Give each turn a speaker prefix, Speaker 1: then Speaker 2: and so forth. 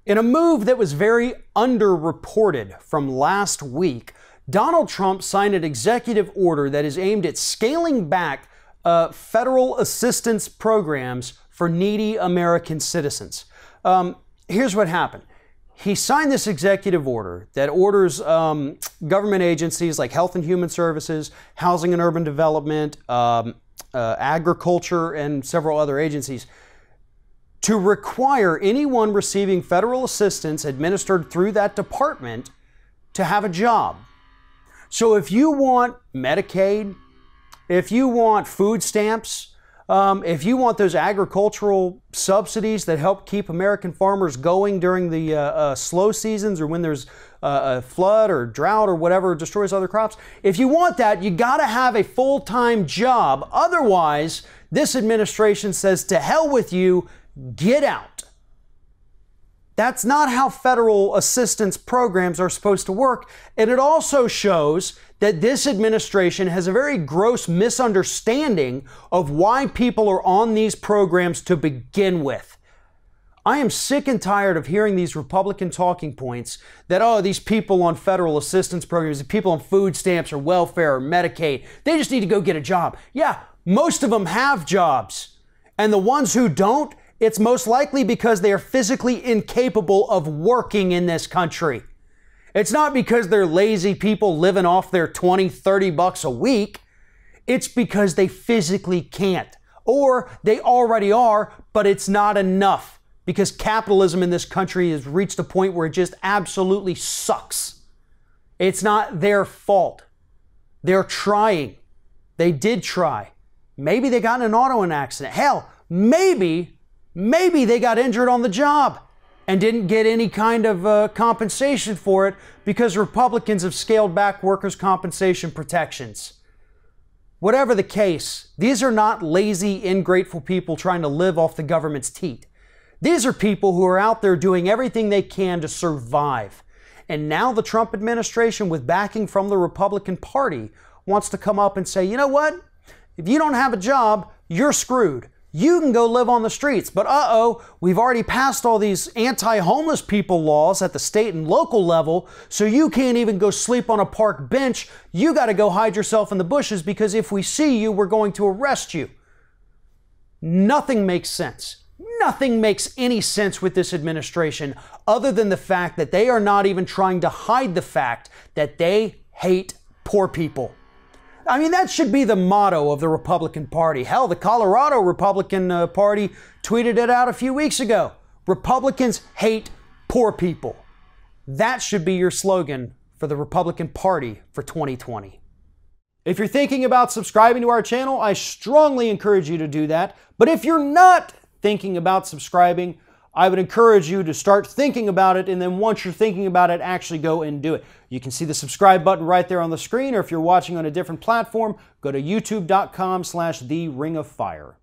Speaker 1: In a move that was very underreported from last week, Donald Trump signed an executive order that is aimed at scaling back federal assistance programs for needy American citizens. Here's what happened. He signed this executive order that orders government agencies like Health and Human Services, Housing and Urban Development, Agriculture, and several other agencies to require anyone receiving federal assistance administered through that department to have a job. So if you want Medicaid, if you want food stamps, if you want those agricultural subsidies that help keep American farmers going during the slow seasons or when there's a flood or drought or whatever destroys other crops, if you want that, you got to have a full-time job. Otherwise, this administration says, to hell with you, get out. That's not how federal assistance programs are supposed to work. And it also shows that this administration has a very gross misunderstanding of why people are on these programs to begin with. I am sick and tired of hearing these Republican talking points that, oh, these people on federal assistance programs, the people on food stamps or welfare or Medicaid, they just need to go get a job. Yeah, most of them have jobs. And the ones who don't, it's most likely because they are physically incapable of working in this country. It's not because they're lazy people living off their 20, 30 bucks a week. It's because they physically can't. Or they already are, but it's not enough because capitalism in this country has reached a point where it just absolutely sucks. It's not their fault. They're trying. They did try. Maybe they got in an auto accident. Hell, maybe they got injured on the job and didn't get any kind of compensation for it because Republicans have scaled back workers' compensation protections. Whatever the case, these are not lazy, ingrateful people trying to live off the government's teat. These are people who are out there doing everything they can to survive. And now the Trump administration, with backing from the Republican Party, wants to come up and say, you know what? If you don't have a job, you're screwed. You can go live on the streets, but we've already passed all these anti-homeless people laws at the state and local level, so you can't even go sleep on a park bench. You got to go hide yourself in the bushes because if we see you, we're going to arrest you. Nothing makes sense. Nothing makes any sense with this administration other than the fact that they are not even trying to hide the fact that they hate poor people. I mean, that should be the motto of the Republican Party. Hell, the Colorado Republican Party tweeted it out a few weeks ago. Republicans hate poor people. That should be your slogan for the Republican Party for 2020. If you're thinking about subscribing to our channel, I strongly encourage you to do that. But if you're not thinking about subscribing, I would encourage you to start thinking about it, and then once you're thinking about it, actually go and do it. You can see the subscribe button right there on the screen, or if you're watching on a different platform, go to youtube.com/theringofFire.